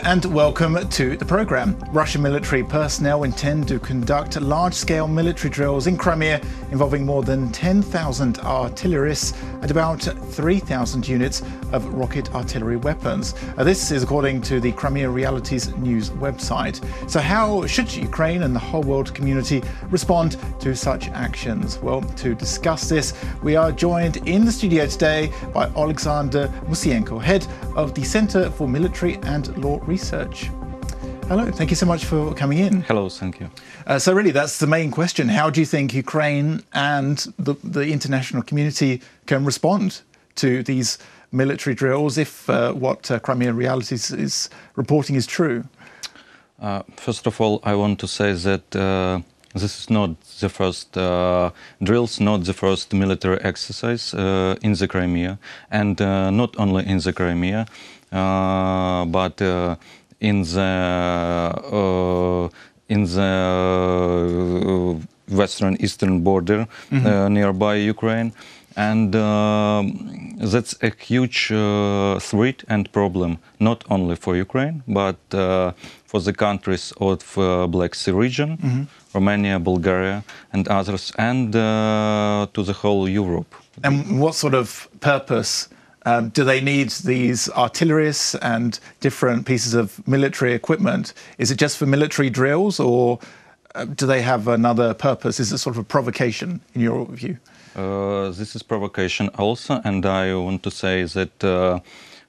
and welcome to the programme. Russian military personnel intend to conduct large-scale military drills in Crimea involving more than 10,000 artillerists and about 3,000 units of rocket artillery weapons. This is according to the Crimea Realities news website. So how should Ukraine and the whole world community respond to such actions? Well, to discuss this, we are joined in the studio today by Oleksandr Musienko, head of the Centre for Military and Law Research. Hello, thank you so much for coming in. Hello, thank you. So really, that's the main question. How do you think Ukraine and the international community can respond to these military drills if what Crimea Realities is reporting is true? First of all, I want to say that this is not the first drills, not the first military exercise in the Crimea, and not only in the Crimea, but in the western eastern border nearby Ukraine, and that's a huge threat and problem not only for Ukraine but for the countries of Black Sea region, Romania, Bulgaria, and others, and to the whole Europe. And what sort of purpose do they need these artillerists and different pieces of military equipment? Is it just for military drills, or do they have another purpose? Is it sort of a provocation, in your view? This is provocation also, and I want to say that,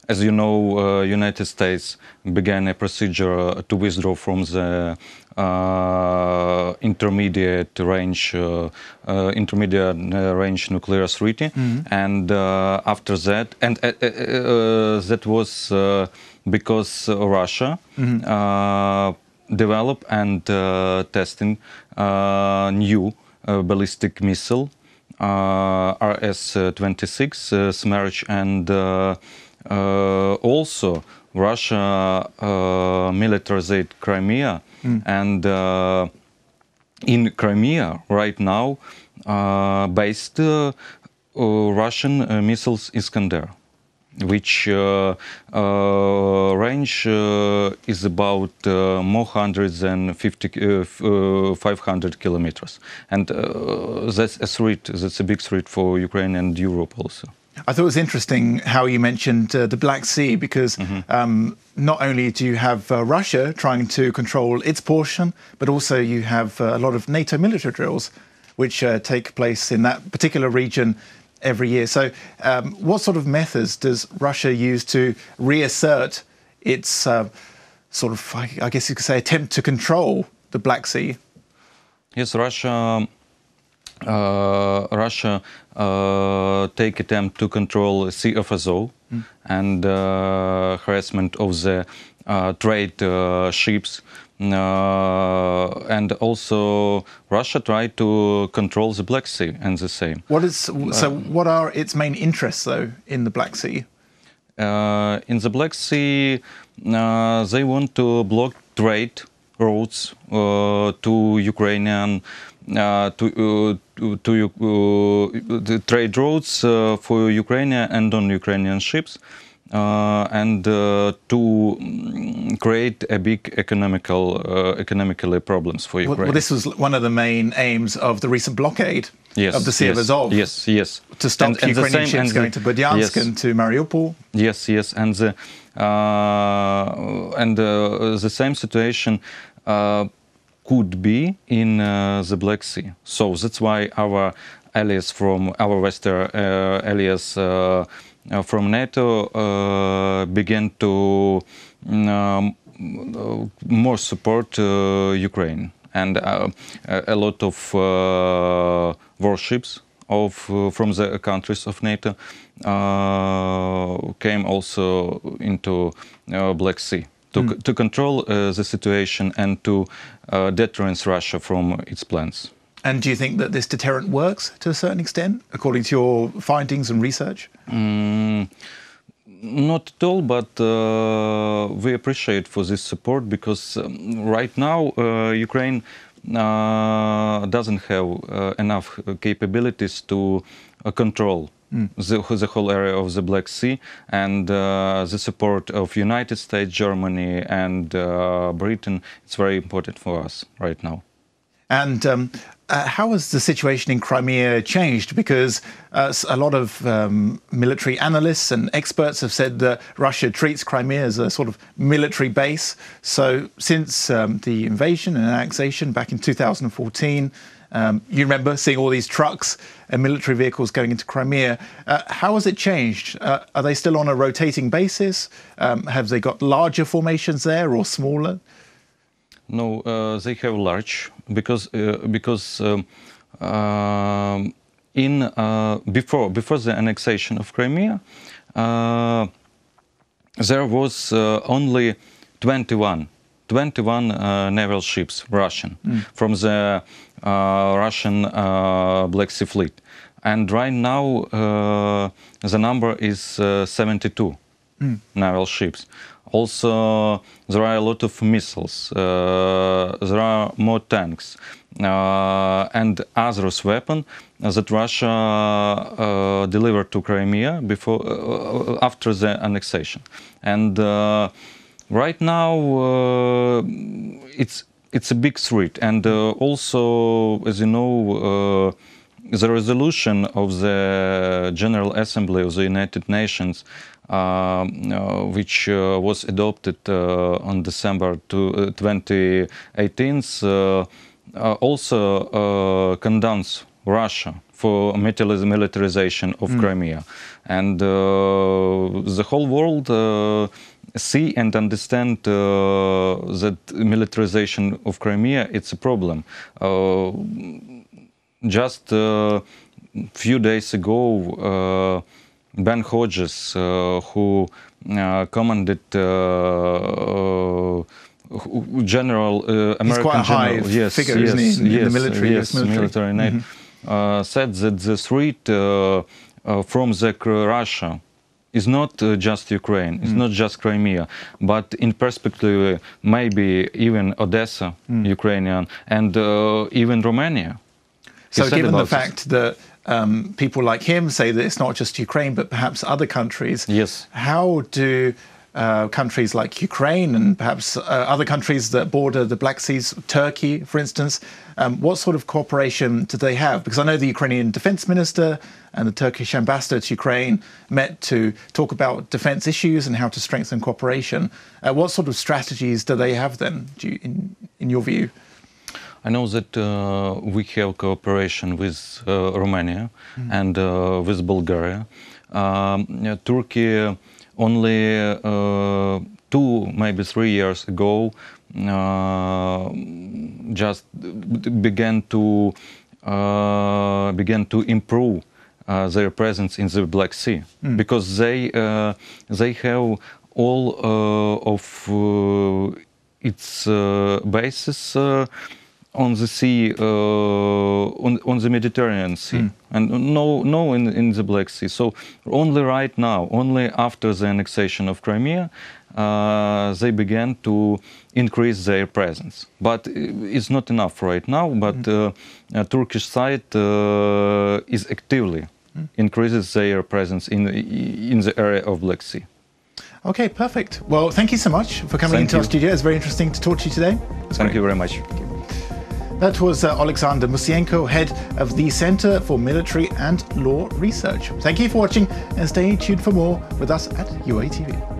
as you know, United States began a procedure to withdraw from the intermediate range nuclear treaty, and after that, and that was because Russia developed and testing new ballistic missile RS-26 Smerch, and also Russia militarized Crimea, and in Crimea right now based Russian missiles Iskander, which range is about more hundreds than 500 kilometers, and that's a threat. That's a big threat for Ukraine and Europe also. I thought it was interesting how you mentioned the Black Sea, because not only do you have Russia trying to control its portion, but also you have a lot of NATO military drills which take place in that particular region every year. So what sort of methods does Russia use to reassert its sort of, I guess you could say, attempt to control the Black Sea? Yes, Russia take attempt to control Sea of Azov and harassment of the trade ships, and also Russia tried to control the Black Sea and the same. What are its main interests, though, in the Black Sea? In the Black Sea, they want to block trade routes to Ukrainian the trade routes for Ukrainian and non-Ukrainian ships, and to create a big economically problems for Ukraine. Well, this was one of the main aims of the recent blockade of the Sea of Azov. Yes. To stop Ukrainian ships going to Berdyansk and to Mariupol. Yes, and the same situation could be in the Black Sea. So that's why our allies from our Western allies from NATO began to more support Ukraine, and a lot of warships from the countries of NATO came also into Black Sea to control the situation and to deterrence Russia from its plans. And do you think that this deterrent works to a certain extent, according to your findings and research? Not at all, but we appreciate for this support, because right now Ukraine doesn't have enough capabilities to control the whole area of the Black Sea, and the support of United States, Germany, and Britain. It's very important for us right now. And how has the situation in Crimea changed? Because a lot of military analysts and experts have said that Russia treats Crimea as a sort of military base. So since the invasion and annexation back in 2014, you remember seeing all these trucks and military vehicles going into Crimea. How has it changed? Are they still on a rotating basis? Have they got larger formations there or smaller? No, they have large because before the annexation of Crimea, there was only 21 naval ships, Russian, from the Russian Black Sea Fleet, and right now the number is 72 naval ships. Also, there are a lot of missiles, there are more tanks, and other weapons that Russia delivered to Crimea after the annexation. And right now, it's a big threat. And also, as you know, the resolution of the General Assembly of the United Nations, which was adopted on December 2018, also condemns Russia for militarization of Crimea. And the whole world see and understand that militarization of Crimea, it's a problem. Just a few days ago, Ben Hodges, who commanded General American He's quite a high figure, isn't he, in the military? Yes, military. Said that the threat from Russia is not just Ukraine, it's not just Crimea, but in perspective maybe even Odessa, Ukrainian, and even Romania. So given the fact that people like him say that it's not just Ukraine, but perhaps other countries, yes, how do countries like Ukraine and perhaps other countries that border the Black Seas, Turkey, for instance, what sort of cooperation do they have? Because I know the Ukrainian defense minister and the Turkish ambassador to Ukraine met to talk about defense issues and how to strengthen cooperation. What sort of strategies do they have then, in your view? I know that we have cooperation with Romania and with Bulgaria. Turkey only 2, maybe 3 years ago just began to improve their presence in the Black Sea, because they have all of its bases on the sea, on the Mediterranean Sea, and no in the Black Sea. So only right now, only after the annexation of Crimea, they began to increase their presence. But it's not enough right now. But Turkish side is actively increases their presence in the area of Black Sea. Okay, perfect. Well, thank you so much for coming into our studio. It's very interesting to talk to you today. Thank you very much. That was Oleksandr Musienko, head of the Center for Military and Law Research. Thank you for watching and stay tuned for more with us at UATV.